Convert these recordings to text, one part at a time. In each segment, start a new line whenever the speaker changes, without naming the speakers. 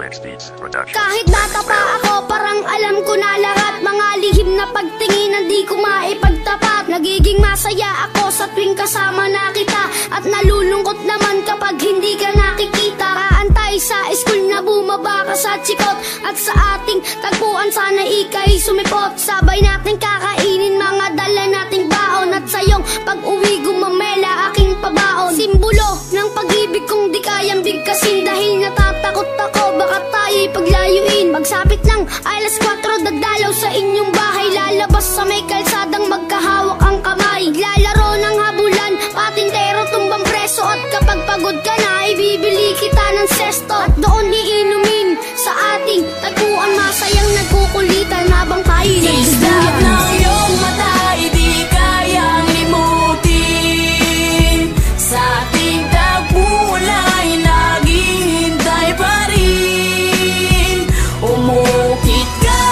Switch Beats Production.
Kahit bata pa ako, parang alam ko na lahat. Mga lihim na pagtingin, di ko maipagtapat. Nagiging masaya ako sa tuwing kasama na kita, at nalulungkot naman kapag hindi ka nakikita. Kaantay sa school na bumaba ka sa chikot, at sa ating tagpuan sana ika'y sumipot. Sabay natin kakainin mga dala nating baon, at sayong pag-uwi gumamela aking pabaon. Simbolo ng pag-ibig kong di kayang bigkasin, dahil natatakot ako baka tayo'y paglayuin. Magsapit ng alas 4, dadalaw sa inyong bahay, lalabas sa may kalsadang magkahawak ang kamay. Lalaro ng habulan, patintero tumbang preso, at kapag pagod ka na, ibibili kita ng sesto. At doon iinumin sa ating tagpuan, masayang nagkukulitan habang tayo'y nagduduyan.
ng iyong mata, di kayang limutin. Sa ating tagpuan ay naghihintay pa rin. Umukit ka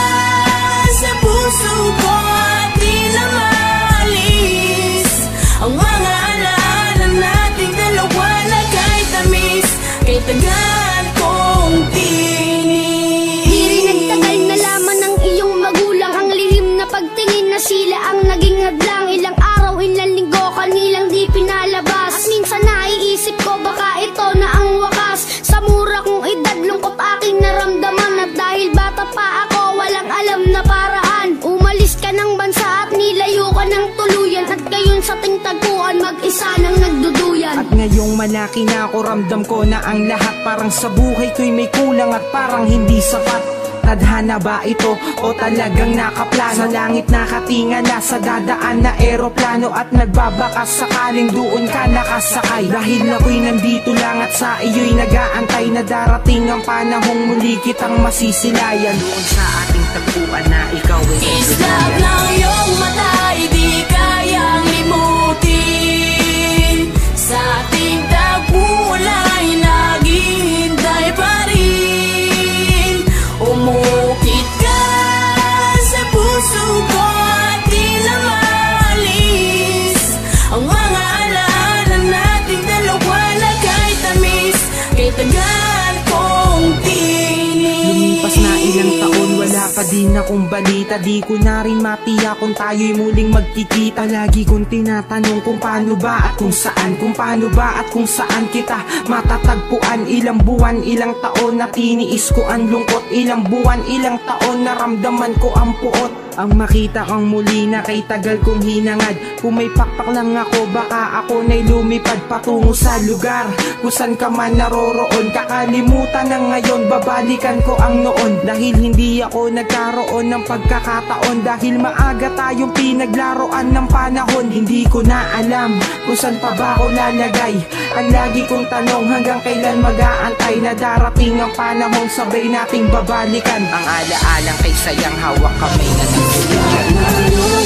sa puso ko at di na maalis ang mga alaala nating dalawa na kay tamis, kay tagal kong tinis.
Di rin nagtagal na laman ng iyong magulang ang lihim na pagtingin na sila ang naging hadlang. Ilang araw, ilang linggo, kanilang di pinalabas. At minsan naiisip ko baka ito na ang wakas. Sa mura kong edad, lungkot aking naramdaman, at dahil bata pa ako, walang alam na paraan. Umalis ka ng bansa at nilayo ka ng tuluyan, at gayon sa ting tagpuan mag-isa nang nagduduyan.
At ngayong malaki na ako, ramdam ko na ang lahat parang sa buhay ko'y may kulang at parang hindi sapat. Tadhana ba ito o talagang nakaplano? Sa langit nakatingala, sa dadaan na eroplano, at nagbabakas sakaling doon ka nakasakay. Dahil ako'y nandito lang at sa iyo'y nag-aantay na darating ang panahong muli kitang masisilayan. Doon sa ating tagpuan na ikaw ay
Islap ng iyong mata, di kayang limutin. Sa ating tagpuan ay naghihintay pa rin. Umukit ka sa puso ko at di na maalis ang mga alaala nating dalawa na kay tamis, kay tagal kong tinis.
Lumipas na ilang taon, wala pa din akong balita. Di ko na rin matiyak kung tayo'y muling magkikita. Lagi kong tinatanong kung paano ba at kung saan, kung paano ba at kung saan kita matatagpuan. Ilang buwan, ilang taon na tiniis ko ang lungkot. Ilang buwan, ilang taon naramdaman ko ang puot. Ang makita kang muli na kay tagal kong hinangad. Kung may pakpak lang ako, baka ako na'y lumipad patungo sa lugar kung saan ka man naroroon. Kakalimutan na ngayon, babalikan ko ang noon. Dahil hindi ako nagkaroon ng pagkakataon, dahil maaga tayong pinaglaruan ng panahon. Hindi ko na alam kung saan pa ba ako lalagay. Ang lagi kong tanong, hanggang kailan mag-aantay na darating ang panahon sabay nating babalikan ang alaalang kay sayang hawak kamay na nagtuluyan.